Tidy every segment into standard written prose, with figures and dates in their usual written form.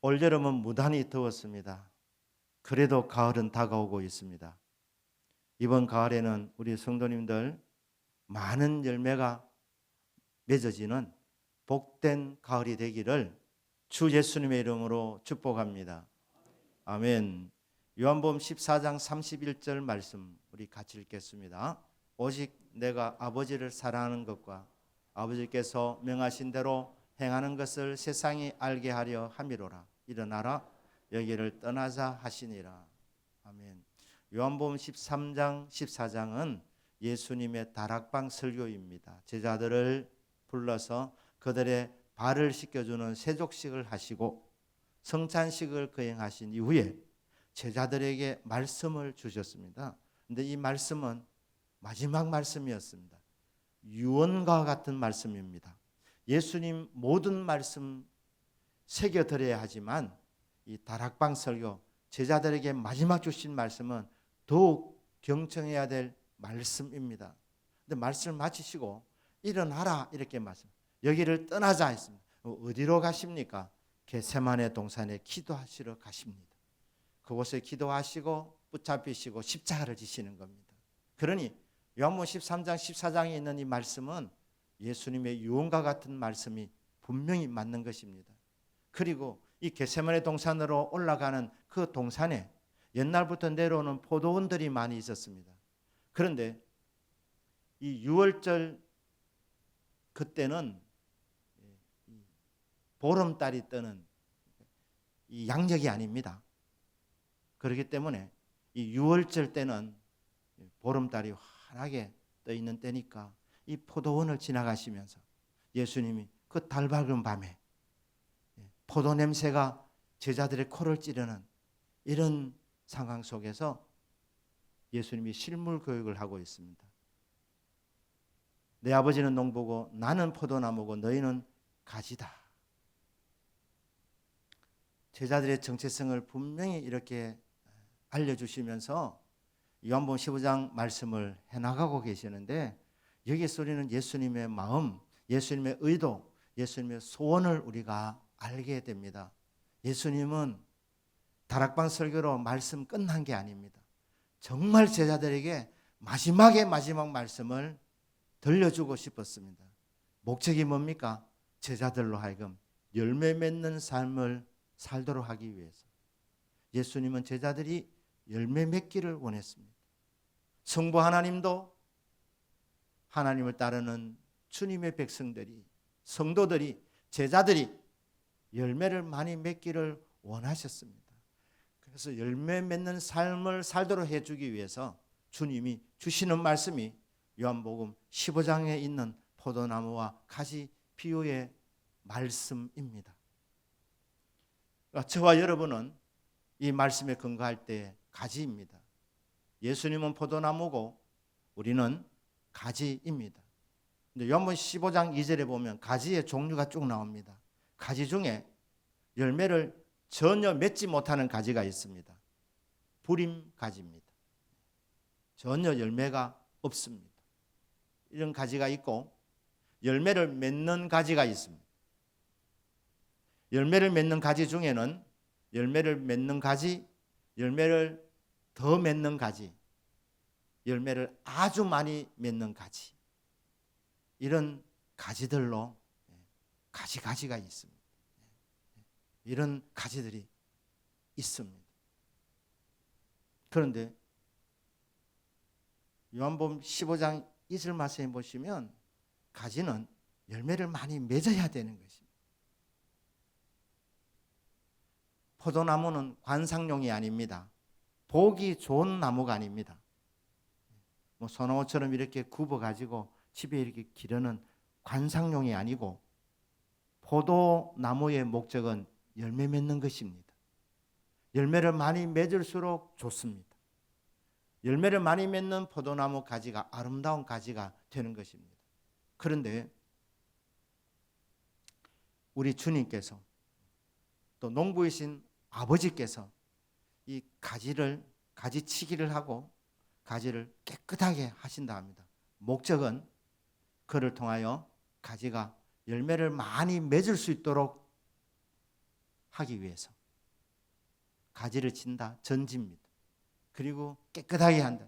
올여름은 무단히 더웠습니다. 그래도 가을은 다가오고 있습니다. 이번 가을에는 우리 성도님들 많은 열매가 맺어지는 복된 가을이 되기를 주 예수님의 이름으로 축복합니다. 아멘. 요한복음 14장 31절 말씀 우리 같이 읽겠습니다. 오직 내가 아버지를 사랑하는 것과 아버지께서 명하신 대로 행하는 것을 세상이 알게 하려 함이로라. 일어나라 여기를 떠나자 하시니라. 아멘. 요한복음 13장 14장은 예수님의 다락방 설교입니다. 제자들을 불러서 그들의 발을 씻겨주는 세족식을 하시고 성찬식을 거행하신 이후에 제자들에게 말씀을 주셨습니다. 그런데 이 말씀은 마지막 말씀이었습니다. 유언과 같은 말씀입니다. 예수님 모든 말씀 새겨드려야 하지만 이 다락방 설교 제자들에게 마지막 주신 말씀은 더욱 경청해야 될 말씀입니다. 근데 말씀을 마치시고 일어나라 이렇게 말씀. 여기를 떠나자 했습니다. 어디로 가십니까? 겟세마네 동산에 기도하시러 가십니다. 그곳에 기도하시고 붙잡히시고 십자가를 지시는 겁니다. 그러니 요한복음 13장 14장에 있는 이 말씀은 예수님의 유언과 같은 말씀이 분명히 맞는 것입니다. 그리고 이 겟세마네 동산으로 올라가는 그 동산에 옛날부터 내려오는 포도원들이 많이 있었습니다. 그런데 이 6월절 그때는 보름달이 뜨는 이 양력이 아닙니다. 그렇기 때문에 이 6월절 때는 보름달이 환하게 떠 있는 때니까 이 포도원을 지나가시면서 예수님이 그 달 밝은 밤에 포도 냄새가 제자들의 코를 찌르는 이런 상황 속에서 예수님이 실물 교육을 하고 있습니다. 내 아버지는 농부고 나는 포도나무고 너희는 가지다. 제자들의 정체성을 분명히 이렇게 알려주시면서 요한복음 15장 말씀을 해나가고 계시는데 여기서 우리는 예수님의 마음, 예수님의 의도, 예수님의 소원을 우리가 알게 됩니다. 예수님은 다락방 설교로 말씀 끝난 게 아닙니다. 정말 제자들에게 마지막 말씀을 들려주고 싶었습니다. 목적이 뭡니까? 제자들로 하여금 열매 맺는 삶을 살도록 하기 위해서. 예수님은 제자들이 열매 맺기를 원했습니다. 성부 하나님도 하나님을 따르는 주님의 백성들이, 성도들이, 제자들이 열매를 많이 맺기를 원하셨습니다. 그래서 열매 맺는 삶을 살도록 해주기 위해서 주님이 주시는 말씀이 요한복음 15장에 있는 포도나무와 가지 비유의 말씀입니다. 저와 여러분은 이 말씀에 근거할 때 가지입니다. 예수님은 포도나무고 우리는 가지입니다. 근데 요한복음 15장 2절에 보면 가지의 종류가 쭉 나옵니다. 가지 중에 열매를 전혀 맺지 못하는 가지가 있습니다. 불임 가지입니다. 전혀 열매가 없습니다. 이런 가지가 있고 열매를 맺는 가지가 있습니다. 열매를 맺는 가지 중에는 열매를 맺는 가지, 열매를 더 맺는 가지, 열매를 아주 많이 맺는 가지, 이런 가지들로 가지가 있습니다. 이런 가지들이 있습니다. 그런데 요한복음 15장 2절 말씀에 보시면 가지는 열매를 많이 맺어야 되는 것입니다. 포도나무는 관상용이 아닙니다. 보기 좋은 나무가 아닙니다. 소나무처럼 이렇게 굽어가지고 집에 이렇게 기르는 관상용이 아니고 포도나무의 목적은 열매 맺는 것입니다. 열매를 많이 맺을수록 좋습니다. 열매를 많이 맺는 포도나무 가지가 아름다운 가지가 되는 것입니다. 그런데 우리 주님께서 또 농부이신 아버지께서 이 가지치기를 하고 가지를 깨끗하게 하신다 합니다. 목적은 그를 통하여 가지가 열매를 많이 맺을 수 있도록 하기 위해서 가지를 친다, 전지입니다. 그리고 깨끗하게 한다.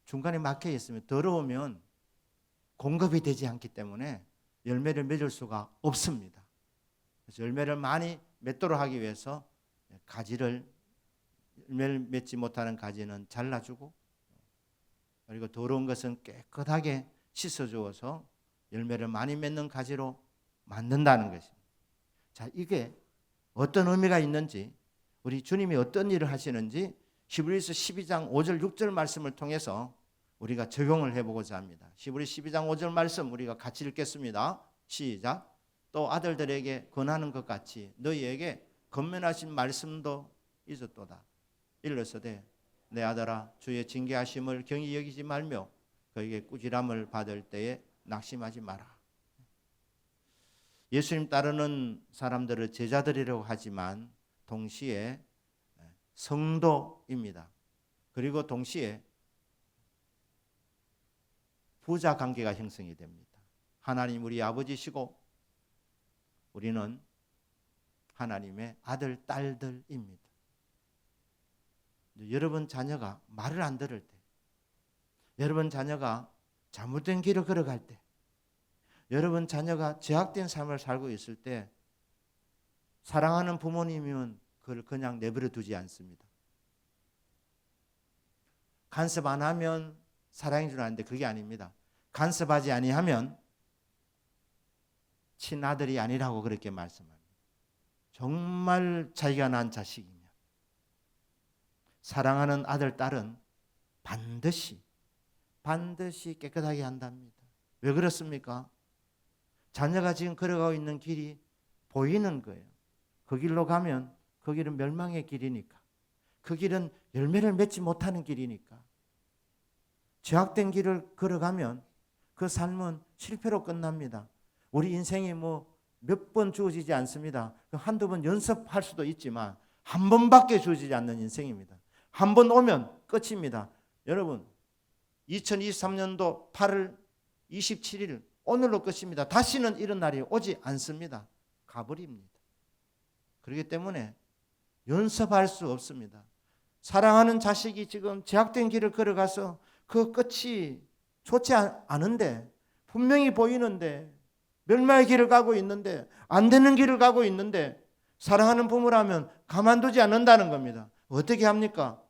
중간에 막혀 있으면 더러우면 공급이 되지 않기 때문에 열매를 맺을 수가 없습니다. 그래서 열매를 많이 맺도록 하기 위해서 가지를 열매를 맺지 못하는 가지는 잘라주고 그리고 더러운 것은 깨끗하게 씻어주어서 열매를 많이 맺는 가지로 만든다는 것입니다. 자, 이게 어떤 의미가 있는지 우리 주님이 어떤 일을 하시는지 히브리서 12장 5절 6절 말씀을 통해서 우리가 적용을 해보고자 합니다. 히브리 12장 5절 말씀 우리가 같이 읽겠습니다. 시작. 또 아들들에게 권하는 것 같이 너희에게 권면하신 말씀도 있었도다. 일러서되 내 아들아 주의 징계하심을 경히 여기지 말며 그에게 꾸지람을 받을 때에 낙심하지 마라. 예수님 따르는 사람들을 제자들이라고 하지만 동시에 성도입니다. 그리고 동시에 부자 관계가 형성이 됩니다. 하나님 우리 아버지시고 우리는 하나님의 아들, 딸들입니다. 여러분 자녀가 말을 안 들을 때, 여러분 자녀가 잘못된 길을 걸어갈 때, 여러분 자녀가 죄악된 삶을 살고 있을 때 사랑하는 부모님이면 그걸 그냥 내버려 두지 않습니다. 간섭 안 하면 사랑인 줄 아는데 그게 아닙니다. 간섭하지 아니하면 친아들이 아니라고 그렇게 말씀합니다. 정말 자기가 낳은 자식이면 사랑하는 아들, 딸은 반드시 깨끗하게 한답니다. 왜 그렇습니까? 자녀가 지금 걸어가고 있는 길이 보이는 거예요. 그 길로 가면 그 길은 멸망의 길이니까. 그 길은 열매를 맺지 못하는 길이니까. 죄악된 길을 걸어가면 그 삶은 실패로 끝납니다. 우리 인생이 몇 번 주어지지 않습니다. 한두 번 연습할 수도 있지만 한 번밖에 주어지지 않는 인생입니다. 한 번 오면 끝입니다. 여러분 2023년도 8월 27일 오늘로 끝입니다. 다시는 이런 날이 오지 않습니다. 가버립니다. 그렇기 때문에 연습할 수 없습니다. 사랑하는 자식이 지금 죄악된 길을 걸어가서 그 끝이 좋지 않은데 분명히 보이는데 멸망의 길을 가고 있는데 안 되는 길을 가고 있는데 사랑하는 부모라면 가만두지 않는다는 겁니다. 어떻게 합니까?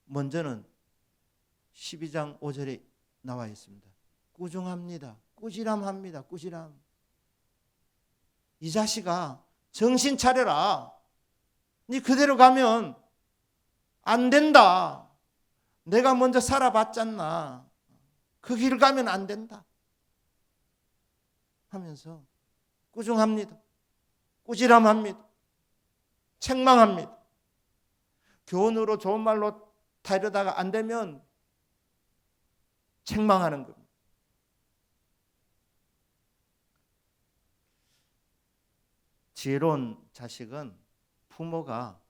먼저는 12장 5절에 나와 있습니다. 꾸중합니다. 꾸지람합니다. 꾸지람. 이 자식아 정신 차려라. 네 그대로 가면 안 된다. 내가 먼저 살아봤잖아. 그 길을 가면 안 된다. 하면서 꾸중합니다. 꾸지람합니다. 책망합니다. 교훈으로 좋은 말로 타이르다가 안 되면 책망하는 겁니다. 지혜로운 자식은 부모가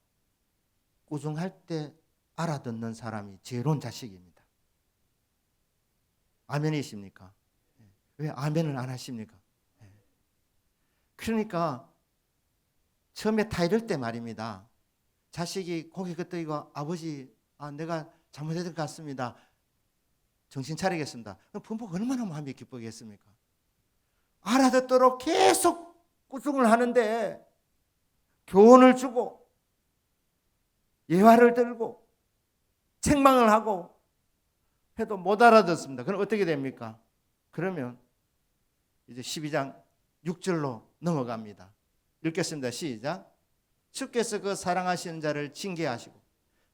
꾸중할 때 알아듣는 사람이 지혜로운 자식입니다. 아멘이십니까? 왜 아멘을 안 하십니까? 그러니까 처음에 타이를 때 말입니다. 자식이 고개 끄덕이고 아버지 내가 잘못했던 것 같습니다. 정신 차리겠습니다. 그럼 부모가 얼마나 마음이 기쁘겠습니까? 알아듣도록 계속 꾸중을 하는데 교훈을 주고 예화를 들고 책망을 하고 해도 못 알아듣습니다. 그럼 어떻게 됩니까? 그러면 이제 12장 6절로 넘어갑니다. 읽겠습니다. 시작. 주께서 그 사랑하시는 자를 징계하시고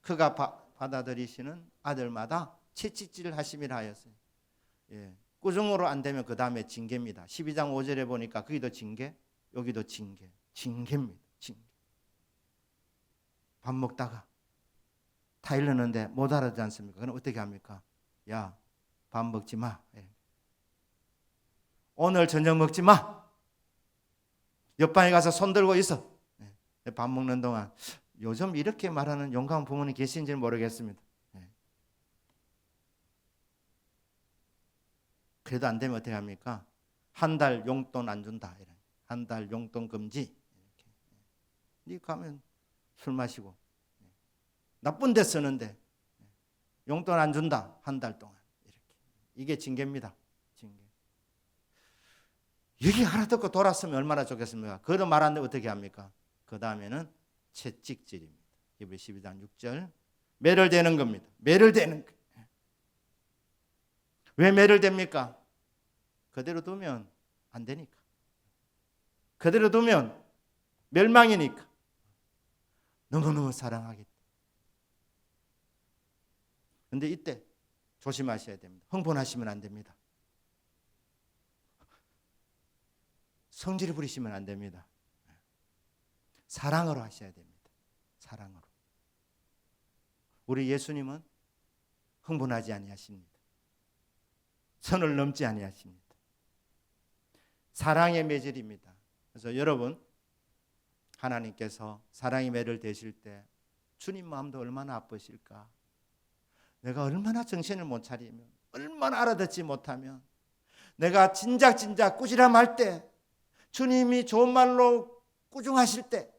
그가 받아들이시는 아들마다 채찍질 하심이라 하였어요. 꾸중으로 안 되면 그 다음에 징계입니다. 12장 5절에 보니까 거기도 징계, 여기도 징계입니다. 징계. 밥 먹다가 타일렀는데 못 알아듣지 않습니까? 그럼 어떻게 합니까? 야, 밥 먹지 마. 오늘 저녁 먹지 마. 옆방에 가서 손 들고 있어. 밥 먹는 동안 요즘 이렇게 말하는 용감한 부모님 계신지는 모르겠습니다. 그래도 안 되면 어떻게 합니까? 한 달 용돈 안 준다. 한 달 용돈 금지. 이렇게 가면 술 마시고 나쁜 데 쓰는데 용돈 안 준다. 한 달 동안. 이렇게. 이게 징계입니다. 징계. 여기 하나 듣고 돌았으면 얼마나 좋겠습니까? 그런 말하는데 어떻게 합니까? 그 다음에는 채찍질입니다. 히브리 12장 6절. 매를 대는 겁니다. 매를 대는 거예요. 왜 매를 댑니까? 그대로 두면 안 되니까. 그대로 두면 멸망이니까. 너무너무 사랑하기 때문에. 그런데 이때 조심하셔야 됩니다. 흥분하시면 안 됩니다. 성질을 부리시면 안 됩니다. 사랑으로 하셔야 됩니다. 사랑으로. 우리 예수님은 흥분하지 아니하십니다. 선을 넘지 아니하십니다. 사랑의 매질입니다. 그래서 여러분, 하나님께서 사랑의 매를 대실 때 주님 마음도 얼마나 아프실까? 내가 얼마나 정신을 못 차리면, 얼마나 알아듣지 못하면, 내가 진작 꾸지람할 때, 주님이 좋은 말로 꾸중하실 때,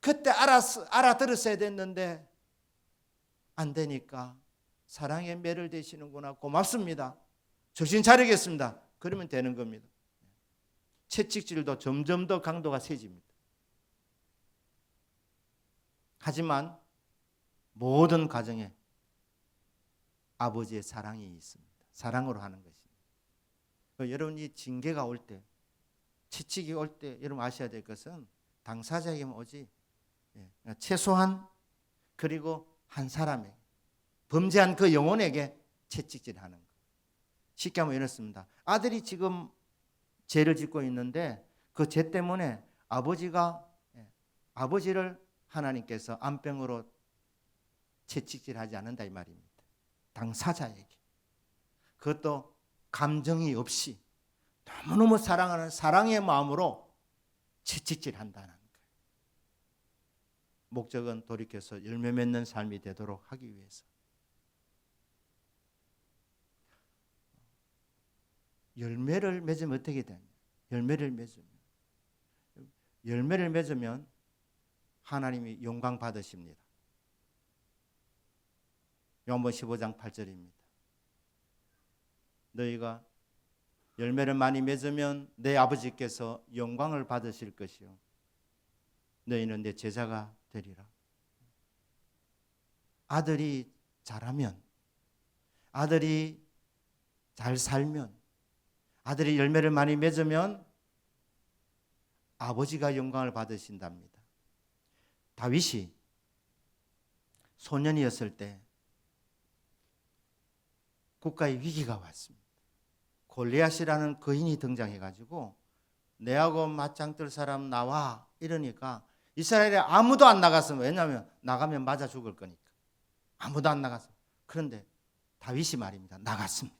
그때 알아들었어야 됐는데 안 되니까 사랑의 매를 대시는구나. 고맙습니다. 정신 차리겠습니다. 그러면 되는 겁니다. 채찍질도 점점 더 강도가 세집니다. 하지만 모든 가정에 아버지의 사랑이 있습니다. 사랑으로 하는 것입니다. 여러분이 징계가 올 때, 채찍이 올 때 여러분 아셔야 될 것은 당사자에게만 오지 최소한 그리고 한 사람에게 범죄한 그 영혼에게 채찍질하는 것. 쉽게 하면 이렇습니다. 아들이 지금 죄를 짓고 있는데 그 죄 때문에 아버지를 하나님께서 안병으로 채찍질하지 않는다 이 말입니다. 당사자에게. 그것도 감정이 없이 너무너무 사랑하는 사랑의 마음으로 채찍질한다는 거예요. 목적은 돌이켜서 열매 맺는 삶이 되도록 하기 위해서. 열매를 맺으면 어떻게 되냐? 열매를 맺으면 하나님이 영광 받으십니다. 요한복음 15장 8절입니다. 너희가 열매를 많이 맺으면 내 아버지께서 영광을 받으실 것이요 너희는 내 제자가 되리라. 아들이 잘하면, 아들이 잘 살면, 아들이 열매를 많이 맺으면 아버지가 영광을 받으신답니다. 다윗이 소년이었을 때 국가의 위기가 왔습니다. 골리앗이라는 거인이 등장해가지고 내하고 맞짱 뜰 사람 나와 이러니까 이스라엘에 아무도 안 나갔어요. 왜냐하면 나가면 맞아 죽을 거니까. 아무도 안 나갔어요. 그런데 다윗이 말입니다. 나갔습니다.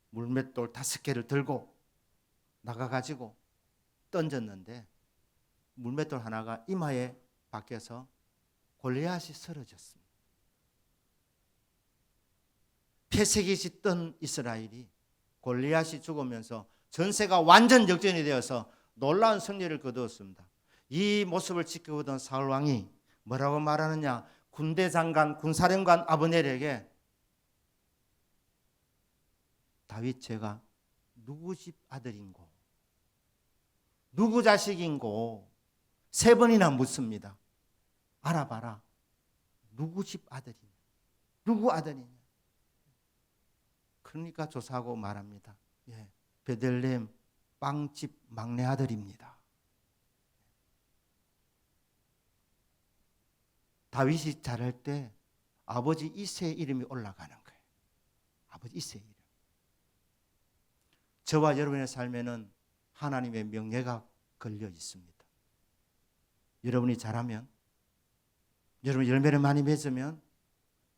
물맷돌 5개를 들고 나가가지고 던졌는데 물맷돌 하나가 이마에 박혀서 골리앗이 쓰러졌습니다. 폐색이 짙던 이스라엘이 골리앗이 죽으면서 전세가 완전 역전이 되어서 놀라운 승리를 거두었습니다. 이 모습을 지켜보던 사울 왕이 뭐라고 말하느냐? 군대 장관, 군사령관 아브넬에게 다윗 제가 누구 집 아들인고 누구 자식인고 3번이나 묻습니다. 알아봐라. 누구 집 아들이냐? 누구 아들이냐? 그러니까 조사하고 말합니다. 베들레헴 빵집 막내 아들입니다. 다윗이 자랄 때 아버지 이새의 이름이 올라가는 거예요. 아버지 이새의 이름. 저와 여러분의 삶에는 하나님의 명예가 걸려 있습니다. 여러분이 잘하면, 여러분 열매를 많이 맺으면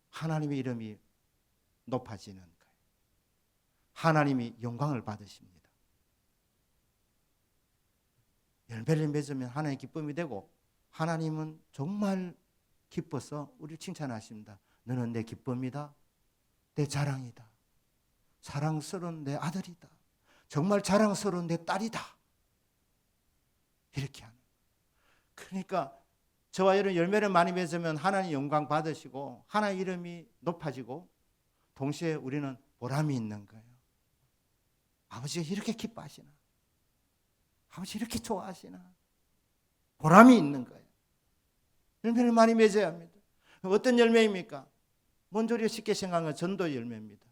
하나님의 이름이 높아지는 거예요. 하나님이 영광을 받으십니다. 열매를 맺으면 하나님의 기쁨이 되고 하나님은 정말 기뻐서 우리를 칭찬하십니다. 너는 내 기쁨이다. 내 자랑이다. 사랑스러운 내 아들이다. 정말 자랑스러운 내 딸이다. 이렇게 하는. 그러니까 저와 여러분 열매를 많이 맺으면 하나님 영광 받으시고 하나님 이름이 높아지고 동시에 우리는 보람이 있는 거예요. 아버지가 이렇게 기뻐하시나? 아버지 이렇게 좋아하시나? 보람이 있는 거예요. 열매를 많이 맺어야 합니다. 어떤 열매입니까? 먼저 우리가 쉽게 생각하는 건 전도의 열매입니다.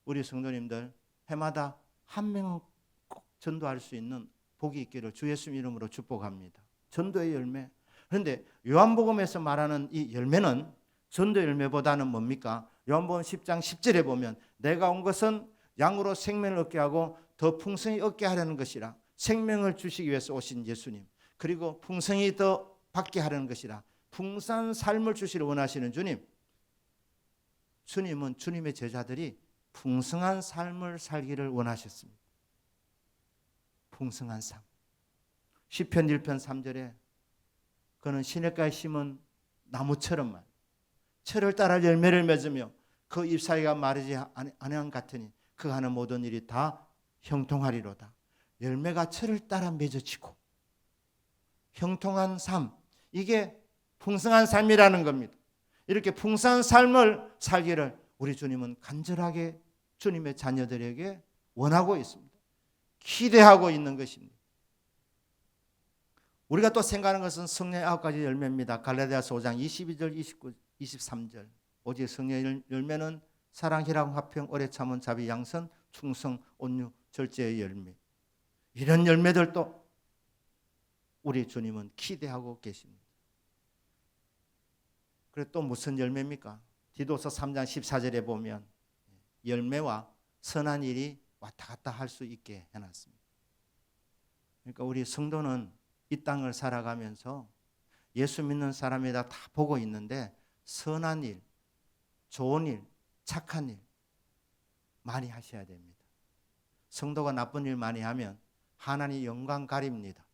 우리 성도님들 해마다 한 명은 꼭 전도할 수 있는 복이 있기를 주 예수 이름으로 축복합니다. 전도의 열매. 그런데 요한복음에서 말하는 이 열매는 전도 열매보다는 뭡니까? 요한복음 10장 10절에 보면 내가 온 것은 양으로 생명을 얻게 하고 더 풍성히 얻게 하려는 것이라. 생명을 주시기 위해서 오신 예수님. 그리고 풍성히 더 받게 하려는 것이라. 풍성한 삶을 주시를 원하시는 주님. 주님은 주님의 제자들이 풍성한 삶을 살기를 원하셨습니다. 풍성한 삶. 시편 1편 3절에 그는 시냇가에 심은 나무처럼만 철을 따라 열매를 맺으며 그 잎사귀가 마르지 아니한 같으니 그 하는 모든 일이 다 형통하리로다. 열매가 철을 따라 맺어지고 형통한 삶, 이게 풍성한 삶이라는 겁니다. 이렇게 풍성한 삶을 살기를 우리 주님은 간절하게 주님의 자녀들에게 원하고 있습니다. 기대하고 있는 것입니다. 우리가 또 생각하는 것은 성령의 9가지 열매입니다. 갈라디아서 5장 22절, 29, 23절. 오직 성령의 열매는 사랑, 희락, 화평, 오래 참은, 자비, 양선, 충성, 온유, 절제의 열매. 이런 열매들도 우리 주님은 기대하고 계십니다. 그리고 또 무슨 열매입니까? 디도서 3장 14절에 보면 열매와 선한 일이 왔다 갔다 할 수 있게 해놨습니다. 그러니까 우리 성도는 이 땅을 살아가면서 예수 믿는 사람이다 다 보고 있는데 선한 일, 좋은 일, 착한 일 많이 하셔야 됩니다. 성도가 나쁜 일 많이 하면 하나님 영광 가립니다.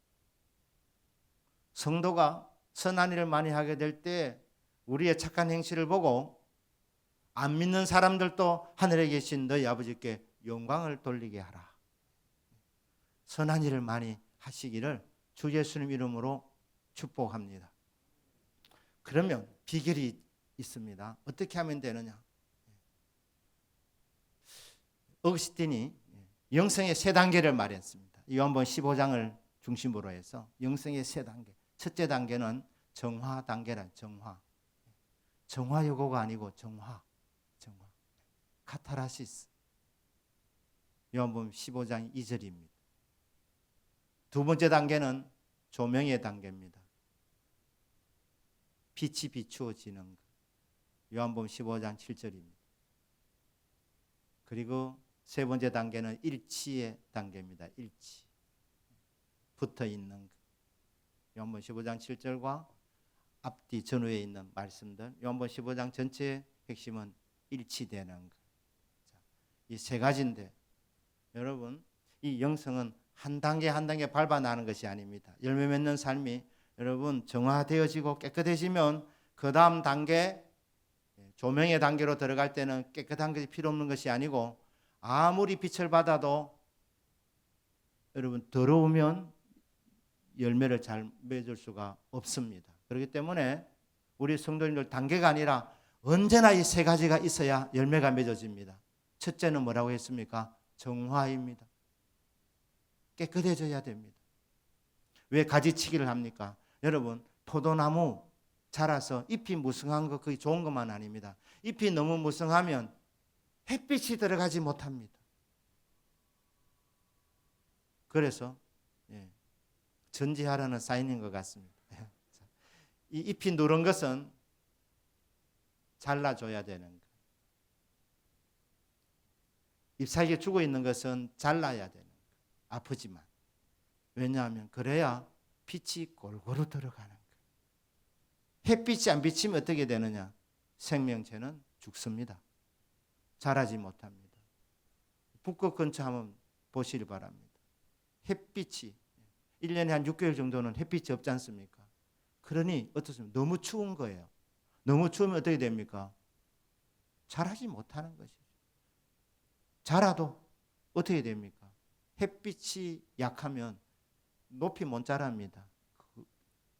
성도가 선한 일을 많이 하게 될 때 우리의 착한 행실을 보고 안 믿는 사람들도 하늘에 계신 너희 아버지께 영광을 돌리게 하라. 선한 일을 많이 하시기를 주 예수님 이름으로 축복합니다. 그러면 비결이 있습니다. 어떻게 하면 되느냐? 어거스틴이 영성의 세 단계를 말했습니다. 요한복음 15장을 중심으로 해서 영성의 세 단계. 첫째 단계는 정화 단계란 정화. 정화 요구가 아니고 정화. 카타라시스. 요한복음 15장 2절입니다. 두 번째 단계는 조명의 단계입니다. 빛이 비추어지는 것. 요한복음 15장 7절입니다. 그리고 세 번째 단계는 일치의 단계입니다. 일치. 붙어 있는 것. 요한복음 15장 7절과 앞뒤 전후에 있는 말씀들. 요한복음 15장 전체의 핵심은 일치되는 것. 이 세 가지인데 여러분 이 영성은 한 단계 한 단계 밟아 나가는 것이 아닙니다. 열매 맺는 삶이 여러분 정화되어지고 깨끗해지면 그 다음 단계 조명의 단계로 들어갈 때는 깨끗한 것이 필요 없는 것이 아니고 아무리 빛을 받아도 여러분 더러우면 열매를 잘 맺을 수가 없습니다. 그렇기 때문에 우리 성도님들 단계가 아니라 언제나 이 세 가지가 있어야 열매가 맺어집니다. 첫째는 뭐라고 했습니까? 정화입니다. 깨끗해져야 됩니다. 왜 가지치기를 합니까? 여러분 포도나무 자라서 잎이 무성한 거 그게 좋은 것만 아닙니다. 잎이 너무 무성하면 햇빛이 들어가지 못합니다. 그래서 전지하라는 사인인 것 같습니다. 이 잎이 누런 것은 잘라줘야 되는 것. 잎사귀가 죽어 있는 것은 잘라야 되는 것. 아프지만. 왜냐하면 그래야 빛이 골고루 들어가는 거예요. 햇빛이 안 비치면 어떻게 되느냐? 생명체는 죽습니다. 자라지 못합니다. 북극 근처 한번 보시기 바랍니다. 햇빛이 1년에 한 6개월 정도는 햇빛이 없지 않습니까? 그러니 어떻습니까? 너무 추운 거예요. 너무 추우면 어떻게 됩니까? 자라지 못하는 것이죠. 자라도 어떻게 됩니까? 햇빛이 약하면 높이 못 자랍니다.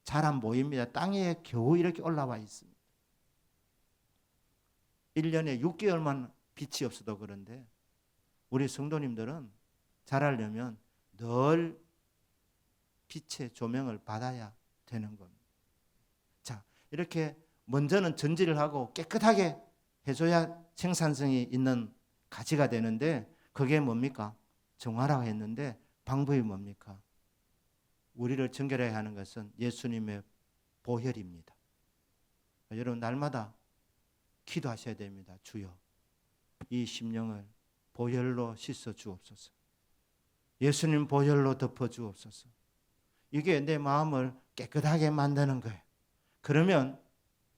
잘 안 보입니다. 땅에 겨우 이렇게 올라와 있습니다. 1년에 6개월만 빛이 없어도 그런데 우리 성도님들은 자라려면 늘 빛의 조명을 받아야 되는 겁니다. 자, 이렇게 먼저는 전지를 하고 깨끗하게 해줘야 생산성이 있는 가지가 되는데 그게 뭡니까? 정화라고 했는데 방법이 뭡니까? 우리를 정결하게 하는 것은 예수님의 보혈입니다. 여러분 날마다 기도하셔야 됩니다. 주여 이 심령을 보혈로 씻어 주옵소서. 예수님 보혈로 덮어 주옵소서. 이게 내 마음을 깨끗하게 만드는 거예요. 그러면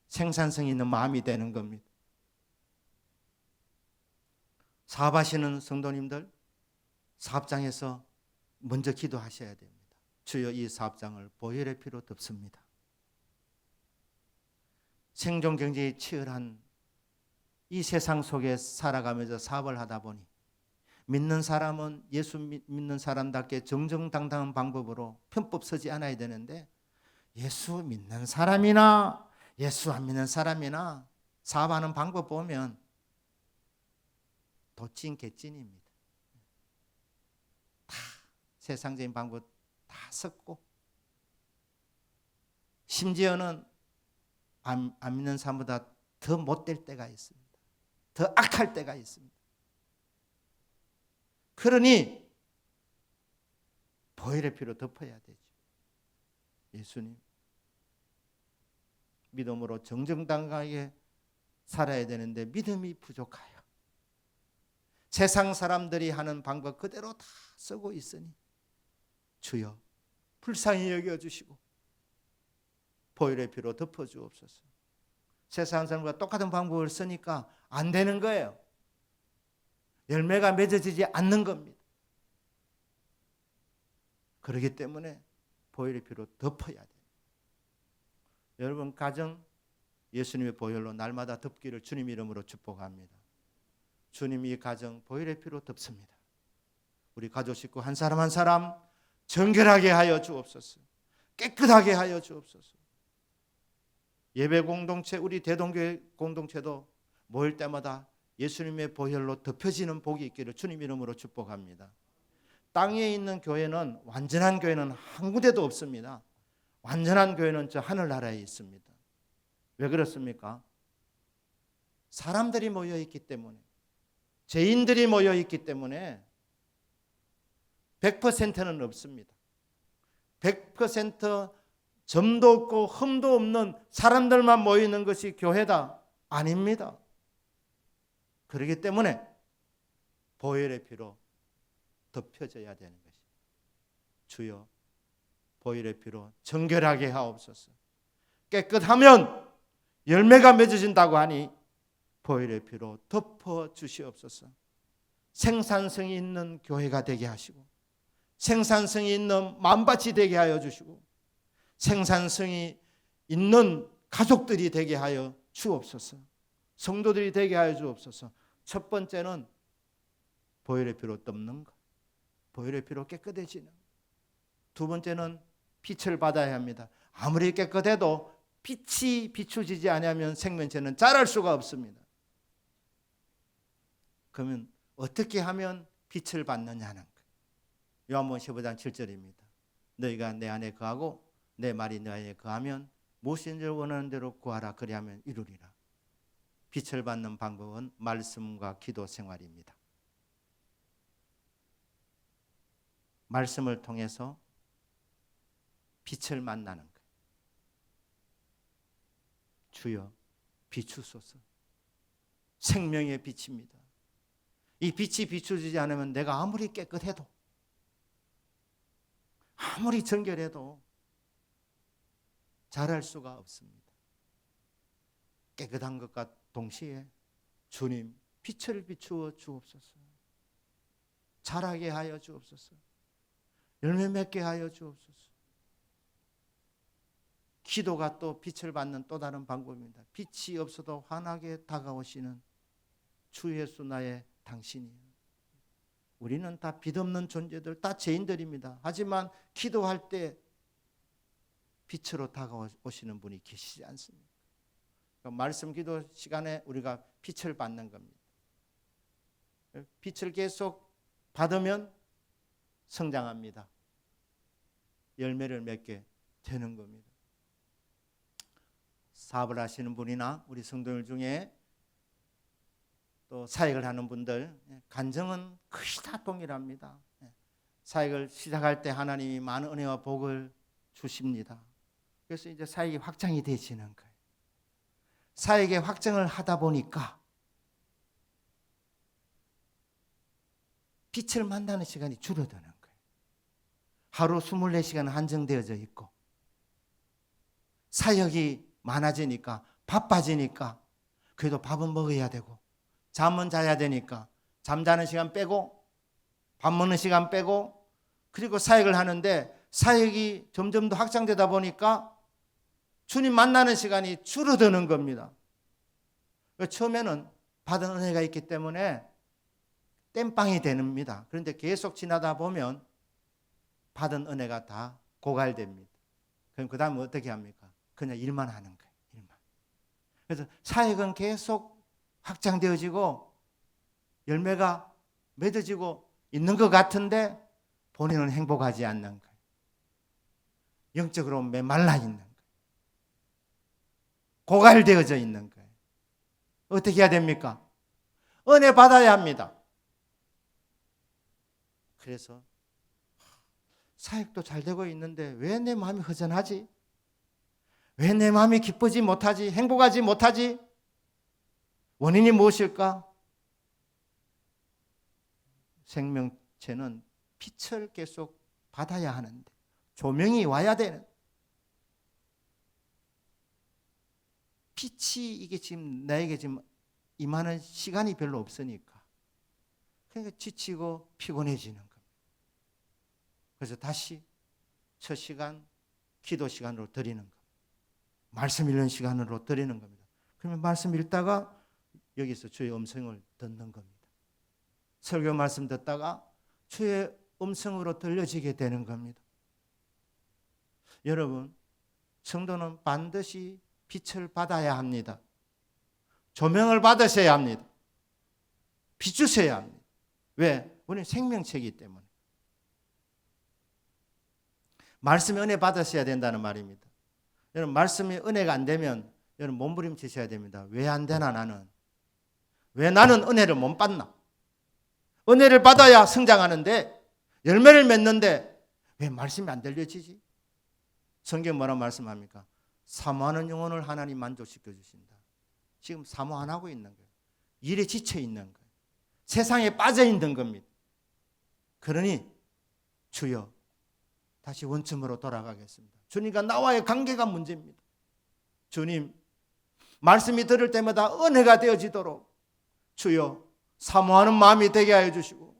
생산성 있는 마음이 되는 겁니다. 사업하시는 성도님들 사업장에서 먼저 기도하셔야 됩니다. 주여 이 사업장을 보혈의 피로 덮습니다. 생존 경쟁이 치열한 이 세상 속에 살아가면서 사업을 하다 보니 믿는 사람은 예수 믿는 사람답게 정정당당한 방법으로 편법 서지 않아야 되는데 예수 믿는 사람이나 예수 안 믿는 사람이나 사업하는 방법 보면 도찐 개찐입니다. 다 세상적인 방법 다 섞고 심지어는 안 믿는 사람보다 더 못될 때가 있습니다. 더 악할 때가 있습니다. 그러니 보혈의 피로 덮어야 되죠. 예수님 믿음으로 정정당당하게 살아야 되는데 믿음이 부족하여 세상 사람들이 하는 방법 그대로 다 쓰고 있으니 주여 불쌍히 여겨주시고 보혈의 피로 덮어주옵소서. 세상 사람과 똑같은 방법을 쓰니까 안 되는 거예요. 열매가 맺어지지 않는 겁니다. 그렇기 때문에 보혈의 피로 덮어야 돼요. 여러분 가정 예수님의 보혈로 날마다 덮기를 주님 이름으로 축복합니다. 주님이 이 가정 보혈의 피로 덮습니다. 우리 가족 식구 한 사람 한 사람 정결하게 하여 주옵소서. 깨끗하게 하여 주옵소서. 예배 공동체 우리 대동교회 공동체도 모일 때마다 예수님의 보혈로 덮여지는 복이 있기를 주님 이름으로 축복합니다. 땅에 있는 교회는 완전한 교회는 한 군데도 없습니다. 완전한 교회는 저 하늘나라에 있습니다. 왜 그렇습니까? 사람들이 모여 있기 때문에 죄인들이 모여 있기 때문에 100%는 없습니다. 100% 점도 없고 흠도 없는 사람들만 모이는 것이 교회다? 아닙니다. 그렇기 때문에 보혈의 피로 덮여져야 되는 것입니다. 주여 보혈의 피로 정결하게 하옵소서. 깨끗하면 열매가 맺어진다고 하니 보혈의 피로 덮어 주시옵소서. 생산성이 있는 교회가 되게 하시고 생산성이 있는 만밭이 되게 하여 주시고 생산성이 있는 가족들이 되게 하여 주옵소서. 성도들이 되게 하여 주옵소서. 첫 번째는 보혈의 피로 덮는 것, 보혈의 피로 깨끗해지는 것. 두 번째는 빛을 받아야 합니다. 아무리 깨끗해도 빛이 비추지지 않으면 생명체는 자랄 수가 없습니다. 그러면 어떻게 하면 빛을 받느냐는 거예요. 요한복음 15장 7절입니다. 너희가 내 안에 거하고 내 말이 너 안에 거하면 무엇인지 원하는 대로 구하라. 그리하면 이루리라. 빛을 받는 방법은 말씀과 기도 생활입니다. 말씀을 통해서 빛을 만나는 거예요. 주여 비추소서. 생명의 빛입니다. 이 빛이 비추지지 않으면 내가 아무리 깨끗해도 아무리 정결해도 자랄 수가 없습니다. 깨끗한 것과 동시에 주님 빛을 비추어 주옵소서. 자라게 하여 주옵소서. 열매 맺게 하여 주옵소서. 기도가 또 빛을 받는 또 다른 방법입니다. 빛이 없어도 환하게 다가오시는 주 예수 나의 당신이요. 우리는 다 빛없는 존재들, 다 죄인들입니다. 하지만 기도할 때 빛으로 다가오시는 분이 계시지 않습니까? 말씀 기도 시간에 우리가 빛을 받는 겁니다. 빛을 계속 받으면 성장합니다. 열매를 맺게 되는 겁니다. 사업을 하시는 분이나 우리 성도들 중에 또 사역을 하는 분들, 간증은 거의 다 동일합니다. 사역을 시작할 때 하나님이 많은 은혜와 복을 주십니다. 그래서 이제 사역이 확장이 되시는 거예요. 사역의 확장을 하다 보니까 빛을 만나는 시간이 줄어드는 거예요. 하루 24시간 한정되어져 있고 사역이 많아지니까 바빠지니까 그래도 밥은 먹어야 되고 잠은 자야 되니까 잠자는 시간 빼고 밥 먹는 시간 빼고 그리고 사역을 하는데 사역이 점점 더 확장되다 보니까 주님 만나는 시간이 줄어드는 겁니다. 처음에는 받은 은혜가 있기 때문에 땜빵이 됩니다. 그런데 계속 지나다 보면 받은 은혜가 다 고갈됩니다. 그럼 그 다음에 어떻게 합니까? 그냥 일만 하는 거예요. 일만. 그래서 사역은 계속 확장되어지고 열매가 맺어지고 있는 것 같은데 본인은 행복하지 않는 거예요. 영적으로 메말라 있는 거예요. 고갈되어져 있는 거예요. 어떻게 해야 됩니까? 은혜 받아야 합니다. 그래서 사역도 잘 되고 있는데 왜 내 마음이 허전하지? 왜 내 마음이 기쁘지 못하지? 행복하지 못하지? 원인이 무엇일까? 생명체는 빛을 계속 받아야 하는데 조명이 와야 되는 빛이 이게 지금 나에게 지금 임하는 시간이 별로 없으니까 그러니까 지치고 피곤해지는 겁니다. 그래서 다시 첫 시간 기도 시간으로 드리는 겁니다. 말씀 읽는 시간으로 드리는 겁니다. 그러면 말씀 읽다가 여기서 주의 음성을 듣는 겁니다. 설교 말씀 듣다가 주의 음성으로 들려지게 되는 겁니다. 여러분, 성도는 반드시 빛을 받아야 합니다. 조명을 받으셔야 합니다. 비추셔야 합니다. 왜? 우리는 생명체이기 때문에. 말씀의 은혜 받으셔야 된다는 말입니다. 여러분, 말씀이 은혜가 안 되면 여러분 몸부림치셔야 됩니다. 왜 안 되나 나는? 왜 나는 은혜를 못 받나? 은혜를 받아야 성장하는데 열매를 맺는데 왜 말씀이 안 들려지지? 성경 뭐라고 말씀합니까? 사모하는 영혼을 하나님 만족시켜 주신다. 지금 사모 안 하고 있는 거예요. 일에 지쳐 있는 거예요. 세상에 빠져 있는 겁니다. 그러니 주여 다시 원점으로 돌아가겠습니다. 주님과 나와의 관계가 문제입니다. 주님 말씀이 들을 때마다 은혜가 되어지도록 주여 사모하는 마음이 되게 하여 주시고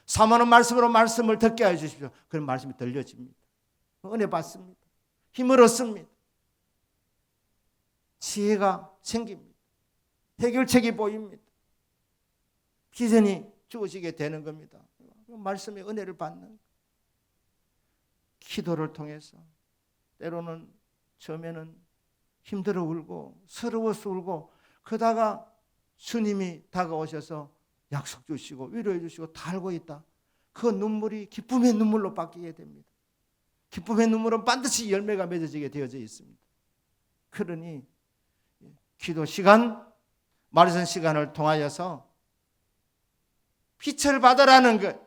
사모하는 말씀으로 말씀을 듣게 하여 주십시오. 그런 말씀이 들려집니다. 은혜 받습니다. 힘을 얻습니다. 지혜가 생깁니다. 해결책이 보입니다. 비전이 주어지게 되는 겁니다. 말씀의 은혜를 받는 기도를 통해서 때로는 처음에는 힘들어 울고 서러워서 울고 그러다가 주님이 다가오셔서 약속 주시고 위로해 주시고 다 알고 있다. 그 눈물이 기쁨의 눈물로 바뀌게 됩니다. 기쁨의 눈물은 반드시 열매가 맺어지게 되어져 있습니다. 그러니 기도 시간, 말씀 시간을 통하여서 빛을 받으라는 것.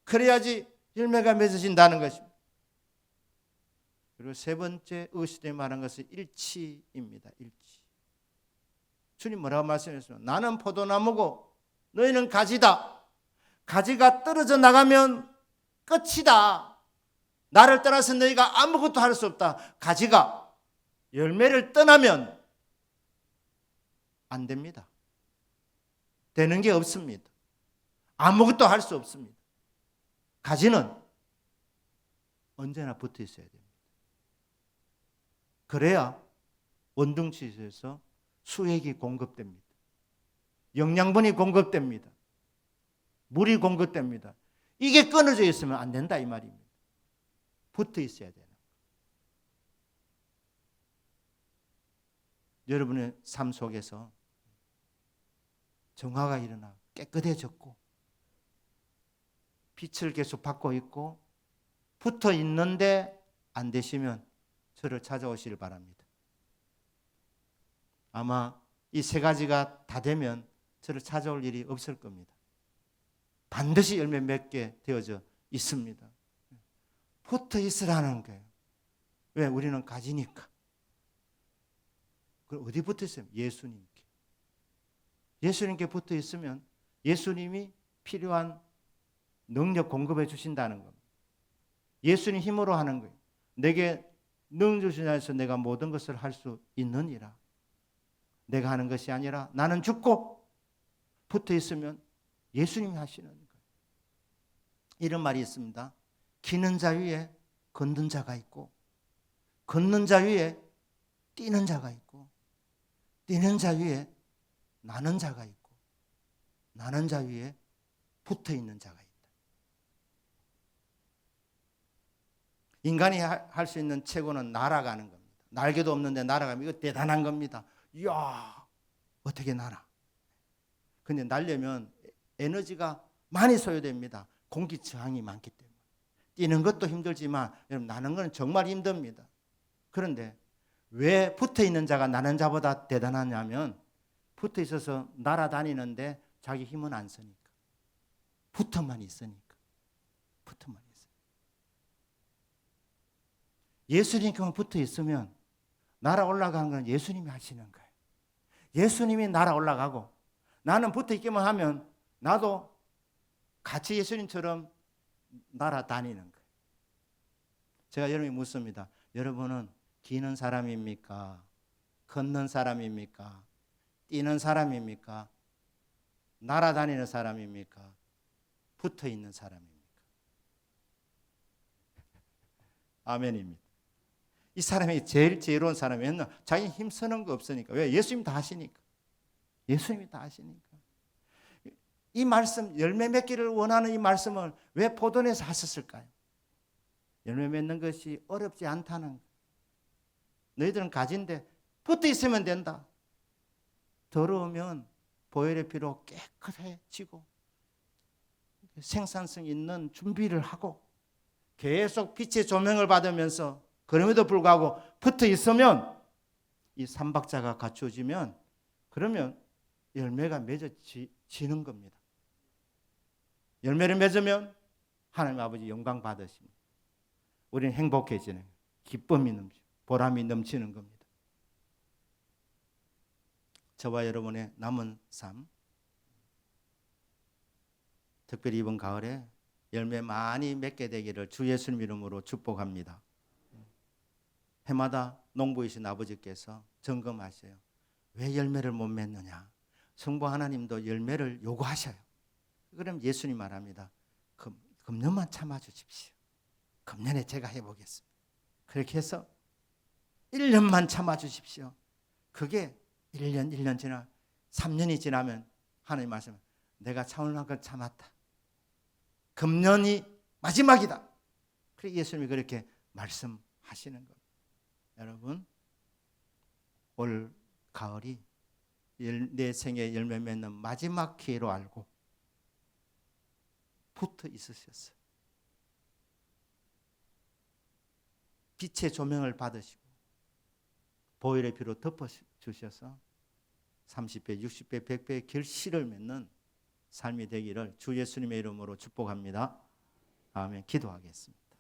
그래야지 열매가 맺어진다는 것입니다. 그리고 세 번째 의식에 말한 것은 일치입니다. 일치. 주님 뭐라고 말씀하셨어요? 나는 포도나무고 너희는 가지다. 가지가 떨어져 나가면 끝이다. 나를 떠나서 너희가 아무것도 할 수 없다. 가지가 열매를 떠나면 안 됩니다. 되는 게 없습니다. 아무것도 할 수 없습니다. 가지는 언제나 붙어 있어야 됩니다. 그래야 원둥치에서 수액이 공급됩니다. 영양분이 공급됩니다. 물이 공급됩니다. 이게 끊어져 있으면 안 된다 이 말입니다. 붙어 있어야 되는. 여러분의 삶 속에서 정화가 일어나 깨끗해졌고 빛을 계속 받고 있고 붙어 있는데 안 되시면 저를 찾아오시길 바랍니다. 아마 이 세 가지가 다 되면 저를 찾아올 일이 없을 겁니다. 반드시 열매 맺게 되어져 있습니다. 붙어 있으라는 거예요. 왜? 우리는 가지니까. 그럼 어디 붙어 있어요? 예수님께. 예수님께 붙어 있으면 예수님이 필요한 능력 공급해 주신다는 겁니다. 예수님 힘으로 하는 거예요. 내게 능력 주시나 해서 내가 모든 것을 할 수 있느니라. 내가 하는 것이 아니라 나는 죽고 붙어 있으면 예수님이 하시는 거예요. 이런 말이 있습니다. 기는 자 위에 걷는 자가 있고 걷는 자 위에 뛰는 자가 있고 뛰는 자 위에 나는 자가 있고 나는 자 위에 붙어 있는 자가 있다. 인간이 할 수 있는 최고는 날아가는 겁니다. 날개도 없는데 날아가면 이거 대단한 겁니다. 이야, 어떻게 날아? 근데 날려면 에너지가 많이 소요됩니다. 공기 저항이 많기 때문에. 뛰는 것도 힘들지만 여러분 나는 건 정말 힘듭니다. 그런데 왜 붙어 있는 자가 나는 자보다 대단하냐면 붙어 있어서 날아다니는데 자기 힘은 안 쓰니까. 붙어만 있으니까. 붙어만 있어요. 예수님께만 붙어 있으면 날아 올라가는 건 예수님이 하시는 거예요. 예수님이 날아 올라가고 나는 붙어 있기만 하면 나도 같이 예수님처럼 날아다니는 거예요. 제가 여러분이 묻습니다. 여러분은 기는 사람입니까? 걷는 사람입니까? 뛰는 사람입니까? 날아다니는 사람입니까? 붙어 있는 사람입니까? 아멘입니다. 이 사람이 제일 지혜로운 사람이었나? 자기 힘쓰는 거 없으니까. 왜? 예수님이 다 하시니까. 예수님이 다 하시니까. 이 말씀, 열매 맺기를 원하는 이 말씀을 왜 포도원에서 하셨을까요? 열매 맺는 것이 어렵지 않다는 거. 너희들은 가지인데 붙어 있으면 된다. 더러우면 보혈의 피로 깨끗해지고 생산성 있는 준비를 하고 계속 빛의 조명을 받으면서 그럼에도 불구하고 붙어 있으면 이 삼박자가 갖추어지면 그러면 열매가 맺어지는 겁니다. 열매를 맺으면 하나님 아버지 영광 받으십니다. 우리는 행복해지는, 기쁨이 넘치고 보람이 넘치는 겁니다. 저와 여러분의 남은 삶, 특별히 이번 가을에 열매 많이 맺게 되기를 주 예수님 이름으로 축복합니다. 해마다 농부이신 아버지께서 점검하셔요. 왜 열매를 못 맺느냐? 성부 하나님도 열매를 요구하셔요. 그럼 예수님 말합니다. 금년만 참아주십시오. 금년에 제가 해보겠습니다. 그렇게 해서 1년만 참아주십시오. 그게 1년 지나 3년이 지나면 하나님 말씀, 내가 참을 만큼 참았다. 금년이 마지막이다. 그래 예수님이 그렇게 말씀하시는 겁니다. 여러분, 올 가을이 내 생에 열매 맺는 마지막 기회로 알고 붙어 있으셨어요. 빛의 조명을 받으시고 보혈의 피로 덮어주셔서 30배, 60배, 100배의 결실을 맺는 삶이 되기를 주 예수님의 이름으로 축복합니다. 아멘. 기도하겠습니다.